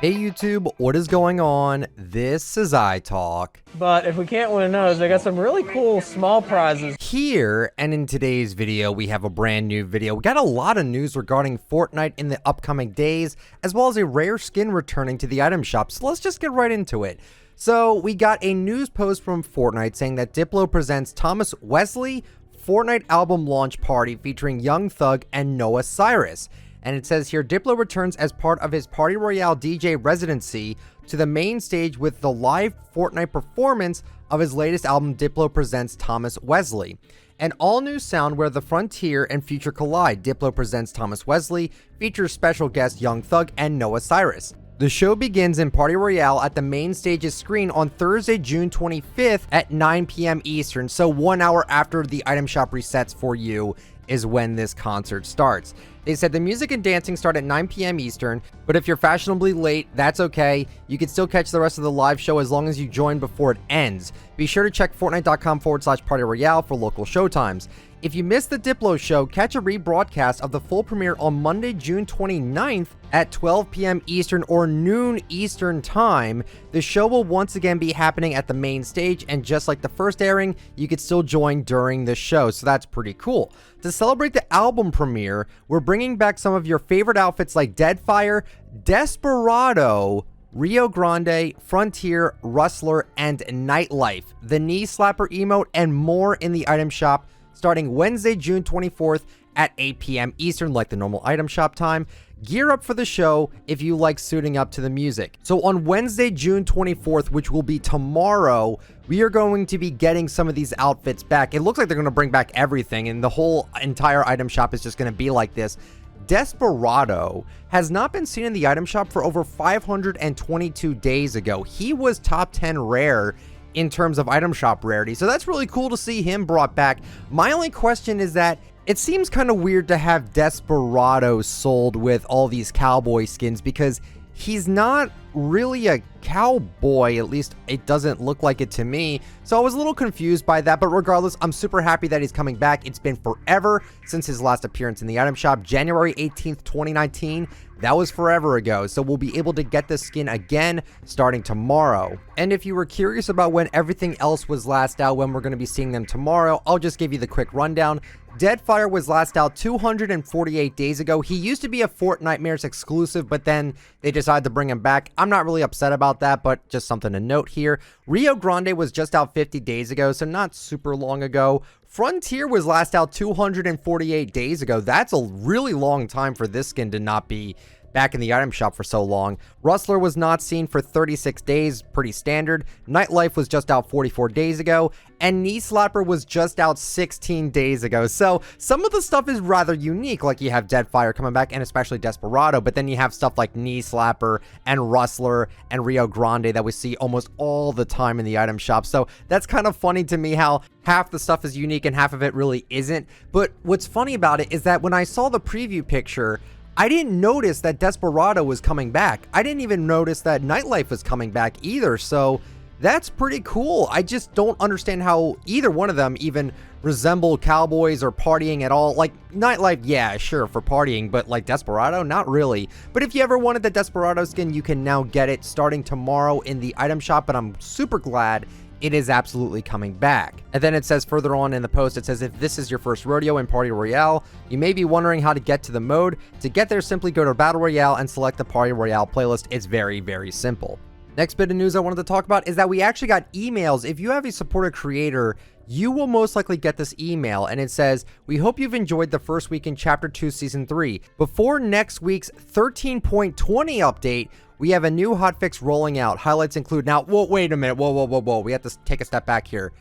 Hey YouTube, what is going on? This is iTalk. But if we can't win those, they got some really cool small prizes. Here, and in today's video, we have a brand new video. We got a lot of news regarding Fortnite in the upcoming days, as well as a rare skin returning to the item shop. So let's just get right into it. So we got a news post from Fortnite saying that Diplo presents Thomas Wesley Fortnite album launch party featuring Young Thug and Noah Cyrus. And it says here, Diplo returns as part of his Party Royale DJ residency to the main stage with the live Fortnite performance of his latest album, Diplo Presents Thomas Wesley. An all-new sound where the frontier and future collide. Diplo Presents Thomas Wesley features special guest Young Thug and Noah Cyrus. The show begins in Party Royale at the main stage's screen on Thursday, June 25th at 9 p.m. Eastern. So 1 hour after the item shop resets for you is when this concert starts. They said the music and dancing start at 9 p.m. Eastern, but if you're fashionably late, that's okay. You can still catch the rest of the live show as long as you join before it ends. Be sure to check Fortnite.com/Party Royale for local showtimes. If you missed the Diplo show, catch a rebroadcast of the full premiere on Monday, June 29th at 12 p.m. Eastern or noon Eastern time. The show will once again be happening at the main stage, and just like the first airing, you could still join during the show, so that's pretty cool. To celebrate the album premiere, we're bringing back some of your favorite outfits like Deadfire, Desperado, Rio Grande, Frontier, Rustler, and Nightlife, the Knee Slapper emote, and more in the item shop starting Wednesday, June 24th at 8 p.m. Eastern, like the normal item shop time. Gear up for the show if you like suiting up to the music. So on Wednesday, June 24th, which will be tomorrow, we are going to be getting some of these outfits back. It looks like they're going to bring back everything, and the whole entire item shop is just going to be like this. Desperado has not been seen in the item shop for over 522 days ago. He was top 10 rare in terms of item shop rarity, so that's really cool to see him brought back. My only question is that it seems kind of weird to have Desperado sold with all these cowboy skins because he's not really a cowboy, at least it doesn't look like it to me. So I was a little confused by that, but regardless, I'm super happy that he's coming back. It's been forever since his last appearance in the item shop, January 18th, 2019. That was forever ago, so we'll be able to get this skin again starting tomorrow. And if you were curious about when everything else was last out, when we're going to be seeing them tomorrow, I'll just give you the quick rundown. Deadfire was last out 248 days ago. He used to be a Fortnitemares exclusive, but then they decided to bring him back. I'm not really upset about that, but just something to note here. Rio Grande was just out 50 days ago, so not super long ago. Frontier was last out 248 days ago. That's a really long time for this skin to not be back in the item shop for so long. Rustler was not seen for 36 days, pretty standard. Nightlife was just out 44 days ago, and Knee Slapper was just out 16 days ago. So some of the stuff is rather unique, like you have Deadfire coming back, and especially Desperado, but then you have stuff like Knee Slapper and Rustler and Rio Grande that we see almost all the time in the item shop. So that's kind of funny to me how half the stuff is unique and half of it really isn't. But what's funny about it is that when I saw the preview picture, I didn't notice that Desperado was coming back. I didn't even notice that Nightlife was coming back either, so that's pretty cool. I just don't understand how either one of them even resemble cowboys or partying at all. Like, Nightlife, yeah, sure, for partying, but like Desperado, not really. But if you ever wanted the Desperado skin, you can now get it starting tomorrow in the item shop, and I'm super glad it is absolutely coming back. And then it says further on in the post, it says, if this is your first rodeo in Party Royale, you may be wondering how to get to the mode. To get there, simply go to Battle Royale and select the Party Royale playlist. It's very, very simple. Next bit of news I wanted to talk about is that we actually got emails. If you have a supported creator, you will most likely get this email, and it says, we hope you've enjoyed the first week in Chapter 2, Season 3. Before next week's 13.20 update, we have a new hotfix rolling out. Highlights include, now, whoa, wait a minute, whoa. We have to take a step back here.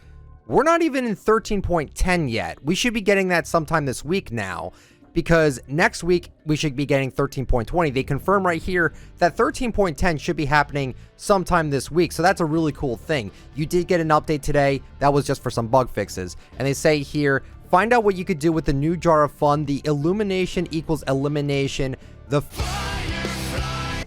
We're not even in 13.10 yet. We should be getting that sometime this week now, because next week we should be getting 13.20. They confirm right here that 13.10 should be happening sometime this week. So that's a really cool thing. You did get an update today. That was just for some bug fixes. And they say here, find out what you could do with the new jar of fun. The illumination equals elimination. The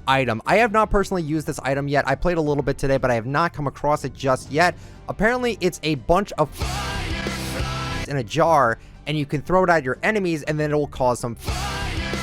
item. I have not personally used this item yet. I played a little bit today, but I have not come across it just yet. Apparently, it's a bunch of in a jar, and you can throw it at your enemies, and then it will cause some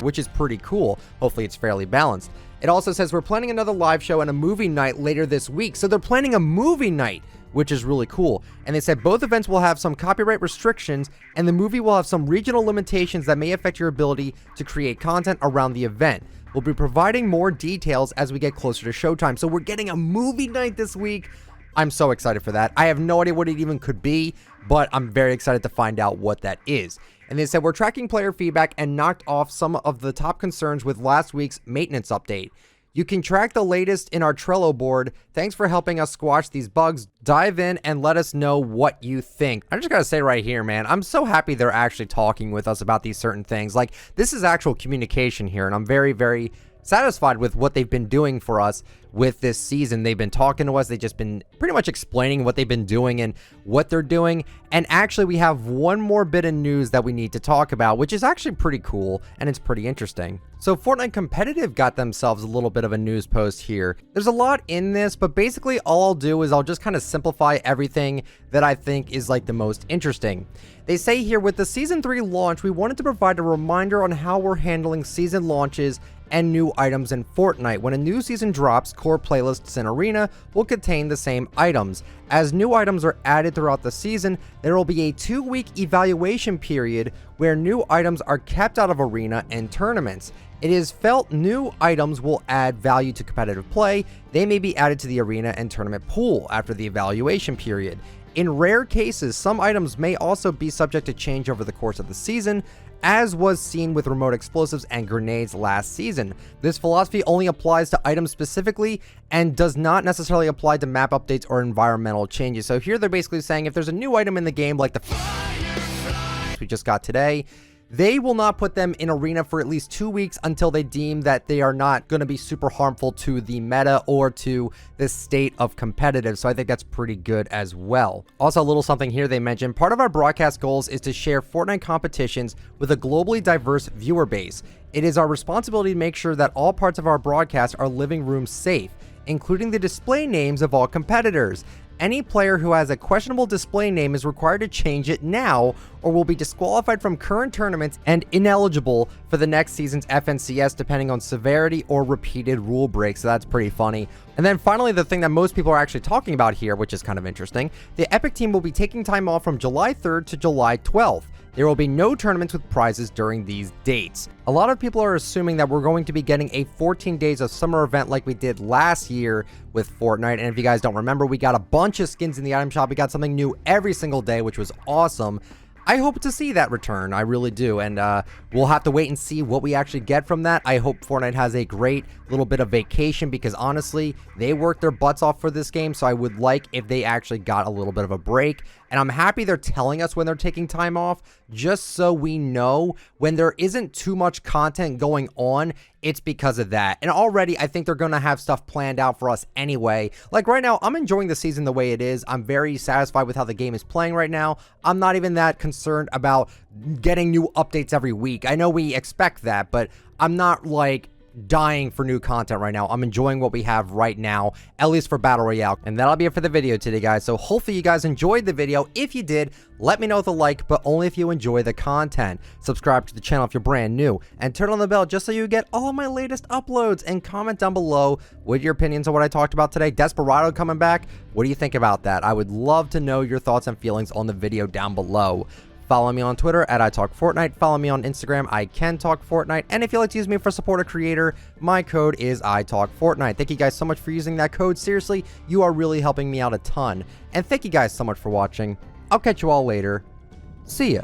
which is pretty cool. Hopefully it's fairly balanced. It also says we're planning another live show and a movie night later this week. So they're planning a movie night, which is really cool. And they said both events will have some copyright restrictions, and the movie will have some regional limitations that may affect your ability to create content around the event. We'll be providing more details as we get closer to showtime. So we're getting a movie night this week. I'm so excited for that. I have no idea what it even could be, but I'm very excited to find out what that is. And they said we're tracking player feedback and knocked off some of the top concerns with last week's maintenance update. You can track the latest in our Trello board. Thanks for helping us squash these bugs. Dive in and let us know what you think. I just gotta say right here, man, I'm so happy they're actually talking with us about these certain things. Like, this is actual communication here, and I'm very, very satisfied with what they've been doing for us with this season. They've been talking to us. They've just been pretty much explaining what they've been doing and what they're doing. And actually, we have one more bit of news that we need to talk about, which is actually pretty cool, and it's pretty interesting. So Fortnite Competitive got themselves a little bit of a news post here. There's a lot in this, but basically all I'll do is I'll just kind of simplify everything that I think is like the most interesting. They say here, with the Season 3 launch, we wanted to provide a reminder on how we're handling season launches and new items in Fortnite. When a new season drops, core playlists and arena will contain the same items. As new items are added throughout the season, there will be a 2-week evaluation period where new items are kept out of arena and tournaments. It is felt new items will add value to competitive play. They may be added to the arena and tournament pool after the evaluation period. In rare cases, some items may also be subject to change over the course of the season, as was seen with remote explosives and grenades last season. This philosophy only applies to items specifically and does not necessarily apply to map updates or environmental changes. So here they're basically saying if there's a new item in the game like the we just got today, they will not put them in arena for at least 2 weeks until they deem that they are not going to be super harmful to the meta or to the state of competitive. So I think that's pretty good as well. Also, a little something here they mentioned, part of our broadcast goals is to share Fortnite competitions with a globally diverse viewer base. It is our responsibility to make sure that all parts of our broadcast are living room safe, including the display names of all competitors. Any player who has a questionable display name is required to change it now or will be disqualified from current tournaments and ineligible for the next season's FNCS depending on severity or repeated rule breaks. So that's pretty funny. And then finally, the thing that most people are actually talking about here, which is kind of interesting, the Epic team will be taking time off from July 3rd to July 12th. There will be no tournaments with prizes during these dates. A lot of people are assuming that we're going to be getting a 14 days of summer event like we did last year with Fortnite. And if you guys don't remember, we got a bunch of skins in the item shop. We got something new every single day, which was awesome. I hope to see that return. I really do. And we'll have to wait and see what we actually get from that. I hope Fortnite has a great little bit of vacation because honestly, they worked their butts off for this game. So I would like if they actually got a little bit of a break. And I'm happy they're telling us when they're taking time off, just so we know when there isn't too much content going on, it's because of that. And already, I think they're going to have stuff planned out for us anyway. Like right now, I'm enjoying the season the way it is. I'm very satisfied with how the game is playing right now. I'm not even that concerned about getting new updates every week. I know we expect that, but I'm not like dying for new content right now. I'm enjoying what we have right now, at least for Battle Royale. And that'll be it for the video today, guys. So hopefully you guys enjoyed the video. If you did, let me know with a like, but only if you enjoy the content. Subscribe to the channel if you're brand new, and turn on the bell just so you get all of my latest uploads. And comment down below with your opinions on what I talked about today. Desperado coming back. What do you think about that? I would love to know your thoughts and feelings on the video down below. Follow me on Twitter at ITalkFortnite. Follow me on Instagram, ICanTalkFortnite. And if you'd like to use me for support a creator, my code is ITalkFortnite. Thank you guys so much for using that code. Seriously, you are really helping me out a ton. And thank you guys so much for watching. I'll catch you all later. See ya.